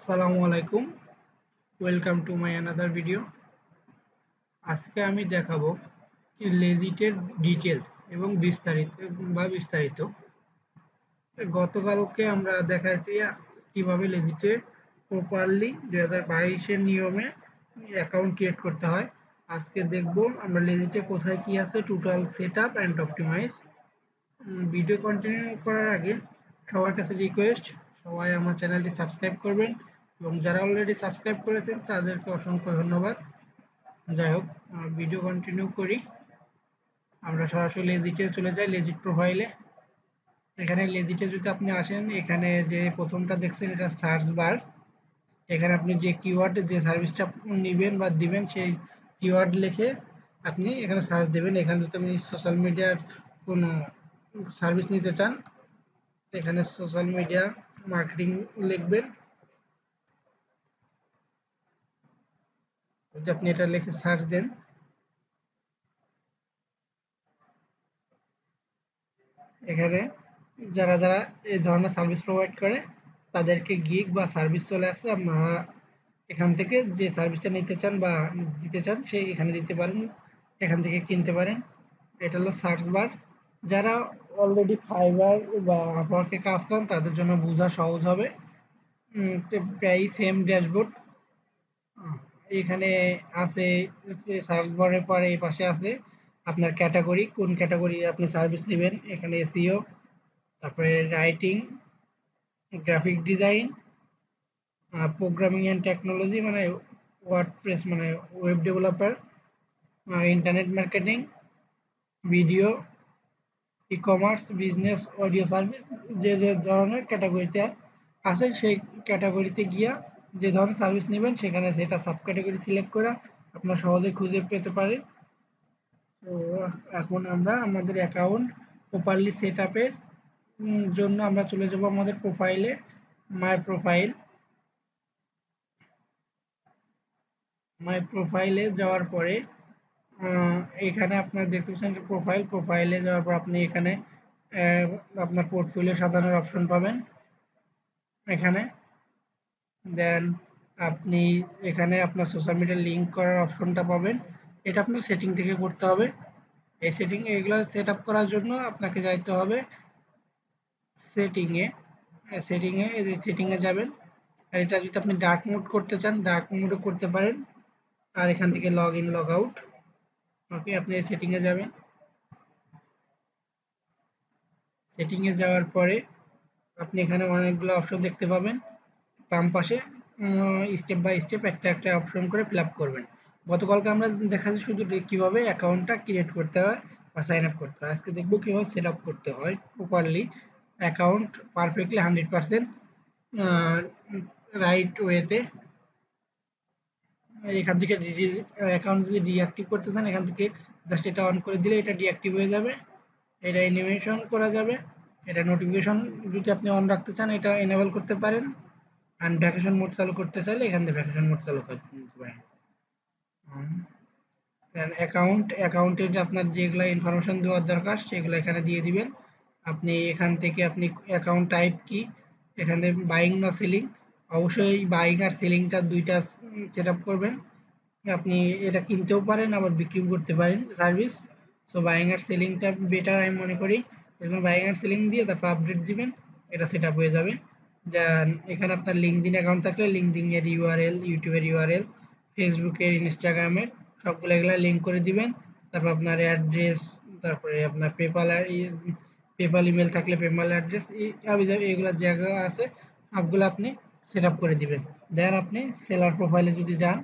আসসালামু আলাইকুম, welcome to my another video. আজকে আমি দেখাবো লেজিটের ডিটেলস এবং বিস্তারিত। গতকালকে আমরা দেখাইছি কিভাবে লেজিটে প্রপারলি 2022-এর নিয়মে অ্যাকাউন্ট ক্রিয়েট করতে হয়। আজকে দেখব আমরা লেজিটে কোথায় কি আছে, total set up and optimise. Video continue করার আগে সবার কাছে রিকোয়েস্ট, সবাই আমার চ্যানেলটি সাবস্ক্রাইব করবেন এবং যারা অলরেডি সাবস্ক্রাইব করেছেন তাদেরকে অসংখ্য ধন্যবাদ। যাই হোক, ভিডিও কন্টিনিউ করি। আমরা সরাসরি লেজিটে চলে যাই, লেজিট প্রোফাইলে। এখানে লেজিটে যদি আপনি আসেন, এখানে যে প্রথমটা দেখছেন এটা সার্চ বার। এখানে আপনি যে কিওয়ার্ড, যে সার্ভিসটা নেবেন বা দিবেন সেই কিওয়ার্ড লিখে আপনি এখানে সার্চ দেবেন। এখানে যদি আপনি সোশ্যাল মিডিয়ার কোনো সার্ভিস নিতে চান, এখানে সোশ্যাল মিডিয়া মার্কেটিং লিখবেন। যদি আপনি এটা লিখে সার্চ দেন, এখানে যারা যারা এই ধরনের সার্ভিস প্রোভাইড করে তাদেরকে গিগ বা সার্ভিস চলে আসে। আপনারা এখান থেকে যে সার্ভিসটা নিতে চান বা দিতে চান সেই এখানে দিতে পারেন, এখান থেকে কিনতে পারেন। এটা হলো সার্চ বার। যারা অলরেডি ফাইবার বা আপওয়ার্কে কাজ করেন তাদের জন্য বোঝা সহজ হবে। প্রায় সেম ড্যাশবোর্ড এখানে আছে। সার্চ বারের পরে এই পাশে আছে আপনার ক্যাটাগরি, কোন ক্যাটাগরি আপনি সার্ভিস নেবেন। এখানে এসইও, তারপরে writing, graphic design, programming and technology মানে ওয়ার্ডপ্রেস মানে web developer, internet marketing, video, e commerce, business, audio service. যে যে ধরনের ক্যাটাগরিতে আছে সেই ক্যাটাগরিতে গিয়া যে ধরনের সার্ভিস নেবেন সেখানে সেটা সাব ক্যাটাগরি সিলেক্ট করে আপনার সহজে খুঁজে পেতে পারেন। তো এখন আমরা আমাদের অ্যাকাউন্ট প্রপারলি সেট আপের জন্য আমরা চলে যাব আমাদের প্রোফাইলে। মাই প্রোফাইলে যাওয়ার পরে এখানে আপনার দেখতে পাচ্ছেন প্রোফাইলে যাওয়ার পর আপনি এখানে আপনার পোর্টফোলিও সাজানোর অপশন পাবেন এখানে। দেন আপনি এখানে আপনার সোশ্যাল মিডিয়া লিঙ্ক করার অপশনটা পাবেন। এটা আপনার সেটিং থেকে করতে হবে। এই এগুলো সেট আপ করার জন্য আপনাকে যাইতে হবে সেটিংয়ে। সেটিংয়ে যাবেন। আর এটা যদি আপনি ডার্ক মোড করতে চান, ডার্ক মোডও করতে পারেন। আর এখান থেকে লগ ইন লগ আউট। ওকে, আপনি সেটিংয়ে যাবেন। সেটিংয়ে যাওয়ার পরে আপনি এখানে অনেকগুলো অপশন দেখতে পাবেন। বাম পাশে স্টেপ বাই স্টেপ একটা একটা অপশন করে ফিল আপ করবেন। গতকালকে আমরা দেখাচ্ছি শুধু কিভাবে অ্যাকাউন্টটা ক্রিয়েট করতে হয় বা সাইন আপ করতে হয়। আজকে দেখবো কিভাবে সেট আপ করতে হয় প্রপারলি অ্যাকাউন্ট পারফেক্টলি 100% রাইট ওয়েতে। এখান থেকে অ্যাকাউন্ট যদি ডিঅ্যাক্টিভ করতে চান এখান থেকে জাস্ট এটা অন করে দিলে এটা ডিঅ্যাক্টিভ হয়ে যাবে। এটা অ্যানিমেশন করা যাবে। এটা নোটিফিকেশন যদি আপনি অন রাখতে চান এটা এনেবল করতে পারেন। অ্যান্ড ভ্যাকেশন মোড চালু করতে চাইলে এখান থেকে ভ্যাকেশন মোড চালু করে নিতে পারেন। অ্যাকাউন্টের আপনার যেগুলো ইনফরমেশন দেওয়ার দরকার সেগুলো এখানে দিয়ে দিবেন। আপনি এখান থেকে আপনি অ্যাকাউন্ট টাইপ কি, এখানে বাইং না সেলিং, অবশ্যই বাইং আর সেলিংটা দুইটা সেট আপ করবেন। আপনি এটা কিনতেও পারেন আবার বিক্রিও করতে পারেন সার্ভিস। সো বাইং আর সেলিংটা বেটার আমি মনে করি। এখন বাইং আর সেলিং দিয়ে তারপর আপডেট দিবেন, এটা সেট আপ হয়ে যাবে। দেন এখানে আপনার লিঙ্কডিন অ্যাকাউন্ট থাকলে লিঙ্কডিনের ইউআরএল, ইউটিউবের ইউআরএল, ফেসবুকের, ইনস্টাগ্রামের সবগুলো এগুলা লিঙ্ক করে দিবেন। তারপর আপনার অ্যাড্রেস, তারপরে আপনার পেপাল ইমেল থাকলে পেপাল অ্যাড্রেস, এগুলো জায়গা আছে সবগুলো আপনি সেট আপ করে দিবেন। দেন আপনি সেলার প্রোফাইলে যদি যান,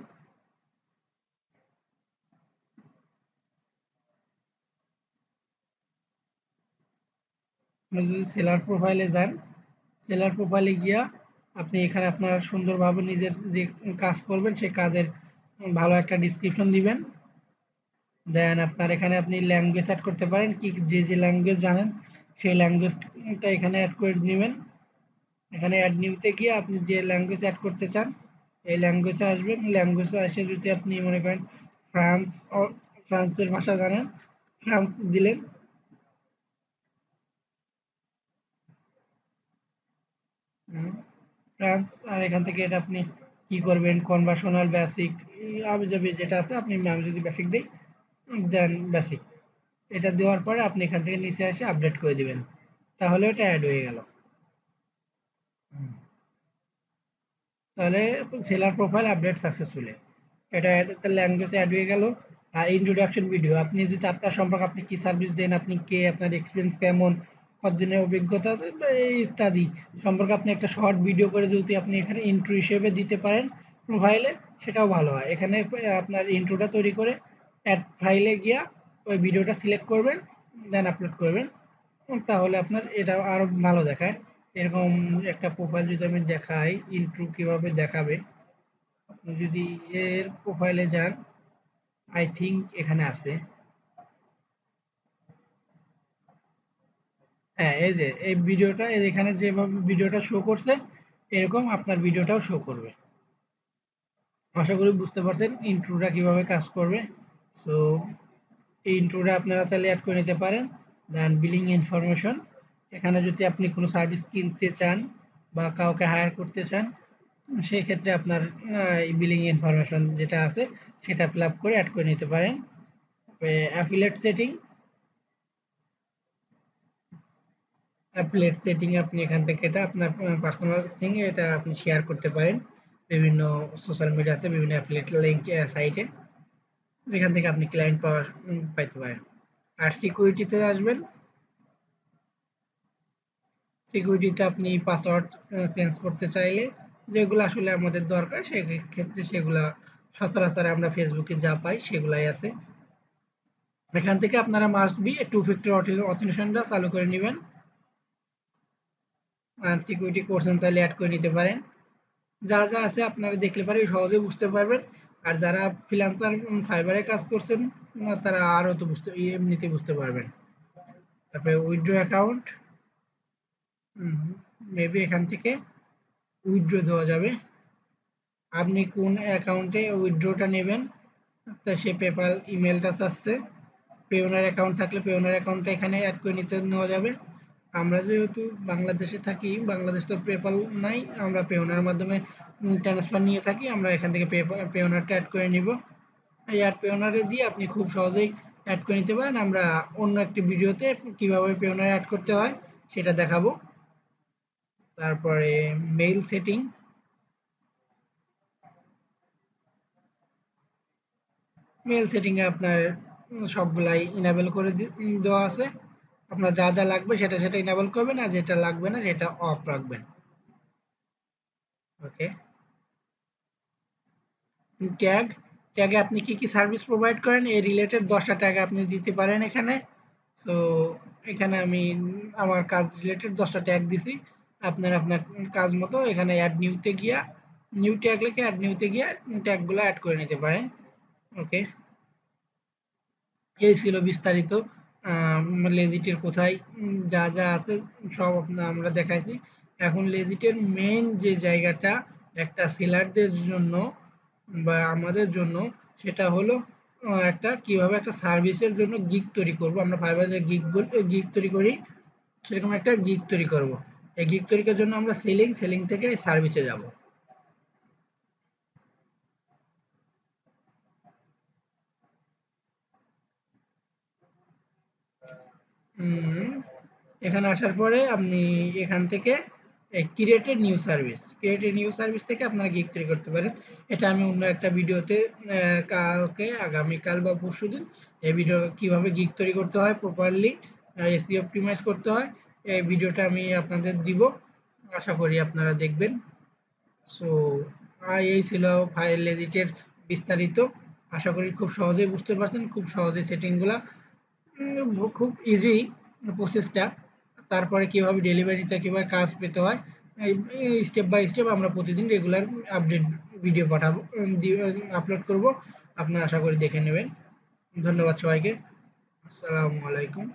আপনি যদি সেলার প্রোফাইলে গিয়া আপনি এখানে আপনার সুন্দরভাবে নিজের যে কাজ করবেন সেই কাজের ভালো একটা ডিসক্রিপশন দিবেন। দেন আপনার এখানে আপনি ল্যাঙ্গুয়েজ অ্যাড করতে পারেন, কি যে যে ল্যাঙ্গুয়েজ জানেন সেই ল্যাঙ্গুয়েজটা এখানে অ্যাড করে নেবেন। এখানে অ্যাড নিউতে গিয়ে আপনি যে ল্যাঙ্গুয়েজ অ্যাড করতে চান এই ল্যাঙ্গুয়েজে আসবেন। ল্যাঙ্গুয়েজে এসে যদি আপনি মনে করেন ফ্রান্স ফ্রান্সের ভাষা জানেন, ফ্রান্স দিলেন। ফ্রান্স, আর এখান থেকে এটা আপনি কি করবেন, কনভার্সনাল বেসিক আবিজাবি যেটা আছে, আমি যদি বেসিক দিই, দেন বেসিক, এটা দেওয়ার পরে আপনি এখান থেকে নিচে এসে আপডেট করে দিবেন, তাহলে এটা অ্যাড হয়ে গেল। তাহলে সেলার প্রোফাইল আপডেট সাকসেসফুলি, এটা ল্যাঙ্গুয়েজ অ্যাড হয়ে গেল। আর ইন্ট্রোডাকশন ভিডিও, আপনি যদি আপনার সম্পর্কে, আপনি কি সার্ভিস দেন, আপনি কে, আপনার এক্সপিরিয়েন্স কেমন, কতদিনের অভিজ্ঞতা আছে, বা এই ইত্যাদি সম্পর্কে আপনি একটা শর্ট ভিডিও করে যদি আপনি এখানে ইন্ট্রো হিসেবে দিতে পারেন প্রোফাইলে, সেটাও ভালো হয়। এখানে আপনার ইন্ট্রোটা তৈরি করে অ্যাড ফাইলে গিয়া ওই ভিডিওটা সিলেক্ট করবেন, দেন আপলোড করবেন, তাহলে আপনার এটা আরো ভালো দেখায়। এরকম একটা প্রোফাইল যদি আমি দেখাই, ইন্ট্রো কিভাবে দেখাবে, আপনি যদি এর প্রোফাইলে যান, আই থিংক এখানে আছে। হ্যাঁ, এই যে এই ভিডিওটা, এখানে যেভাবে ভিডিওটা শো করছে, এরকম আপনার ভিডিওটাও শো করবে। আশা করি বুঝতে পারছেন ইন্ট্রোটা কিভাবে কাজ করবে। সো এই ইন্ট্রোটা আপনারা চাইলে অ্যাড করে নিতে পারেন। দেন বিলিং ইনফরমেশন, এখানে যদি আপনি কোনো সার্ভিস কিনতে চান বা কাউকে হায়ার করতে চান, সেই ক্ষেত্রে আপনার এই বিলিং ইনফরমেশন যেটা আছে সেটা ফিল আপ করে অ্যাড করে নিতে পারেন। অ্যাফিলিয়েট সেটিং, অ্যাফিলিয়েট সেটিং আপনি এখান থেকে এটা আপনার পার্সোনাল থিং, এটা আপনি শেয়ার করতে পারেন বিভিন্ন সোশ্যাল মিডিয়াতে, বিভিন্ন অ্যাফিলিয়েট লিঙ্ক সাইটে, যেখান থেকে আপনি ক্লায়েন্ট পাইতে পারেন। আর সিকিউরিটিতে আসবেন, সিকিউরিটিতে আপনি পাসওয়ার্ড চেঞ্জ করতে চাইলে যেগুলো আসলে আমাদের দরকার, সেক্ষেত্রে সেগুলা সচরাচর আমরা ফেসবুকে যা পাই সেগুলাই আছে। এখান থেকে আপনারা মাস্ট বি টু ফ্যাক্টর অথেন্টিকেশনটা চালু করে নেবেন, আর সিকিউরিটি কোশ্চেন চাইলে অ্যাড করে নিতে পারেন। যা যা আছে আপনারা দেখলে পারে সহজে বুঝতে পারবেন। আর যারা ফ্রিল্যান্সার ফাইবারে কাজ করছেন, তারা আরো তো এমনিতে বুঝতে পারবেন। তারপরে উইথড্র অ্যাকাউন্ট, মেবি এখান থেকে উইথড্র দেওয়া যাবে। আপনি কোন অ্যাকাউন্টে উইথড্রটা নেবেন, তা সে পেপাল ইমেলটা চাচ্ছে। পেওনার অ্যাকাউন্ট থাকলে পেওনার অ্যাকাউন্টটা এখানে অ্যাড করে নেওয়া যাবে। আমরা যেহেতু বাংলাদেশে থাকি, বাংলাদেশ তো পেপাল নাই, আমরা পেওনার মাধ্যমে ট্রান্সফার নিয়ে থাকি, আমরা এখান থেকে পেওনারটা অ্যাড করে নিব। এই অ্যাড পেওনারে দিয়ে আপনি খুব সহজেই অ্যাড করে নিতে পারেন। আমরা অন্য একটি ভিডিওতে কিভাবে পেওনার অ্যাড করতে হয় সেটা দেখাবো। তারপরে মেইল সেটিং, মেল সেটিং এ আপনার সবগুলাই ইনেবল করে দেওয়া আছে। আপনার যা যা লাগবে সেটা সেটা ইনেবল করবেন, আর যেটা লাগবে না সেটা অফ রাখবেন। ওকে। ট্যাগ, ট্যাগে আপনি কি কি সার্ভিস প্রোভাইড করেন এই রিলেটেড 10টা ট্যাগ আপনি দিতে পারেন এখানে। সো এখানে আমি আমার কাজ রিলেটেড 10টা ট্যাগ দিছি। আপনার আপনার কাজ মতো এখানে অ্যাড নিউতে গিয়া, নিউ ট্যাগ লিখে অ্যাড নিউতে গিয়া ট্যাগগুলো অ্যাড করে নিতে পারেন। ওকে। এই ছিল বিস্তারিত লেজিটের কোথায় যা যা আছে সব আমরা দেখাইছি। এখন লেজিটের মেইন যে জায়গাটা একটা সেলারদের জন্য বা আমাদের জন্য, সেটা হলো একটা কিভাবে একটা সার্ভিসের জন্য গিগ তৈরি করব। আমরা ফাইবারে যে গিগ তৈরি করি, সেরকম একটা গিগ তৈরি করব। এই গিগ তৈরি করার জন্য আমরা সেলিং থেকে সার্ভিসে যাব। হুম, এখানে আসার পরে আপনি এখান থেকে ক্রিয়েটেড নিউ সার্ভিস থেকে আপনারা গিগ তৈরি করতে পারেন। এটা আমি অন্য একটা ভিডিওতে কালকে, আগামীকাল বা পরশুদিন এই ভিডিও কিভাবে গিগ তৈরি করতে হয় প্রপারলি, এসইও অপটিমাইজ করতে হয়, এই ভিডিওটা আমি আপনাদের দিব। আশা করি আপনারা দেখবেন। সো এই ছিল ফাইল এডিটের বিস্তারিত। আশা করি খুব সহজেই বুঝতে পারছেন, খুব সহজেই সেটিংগুলা, খুব ইজি প্রসেসটা। তারপরে কিভাবে ডেলিভারিতে কিভাবে কাজ পেতে হয়, স্টেপ বাই স্টেপ আমরা প্রতিদিন রেগুলার আপডেট ভিডিও পাঠাবো, আপলোড করব। আপনারা আশা করি দেখে নেবেন। ধন্যবাদ সবাইকে। আসসালামু আলাইকুম।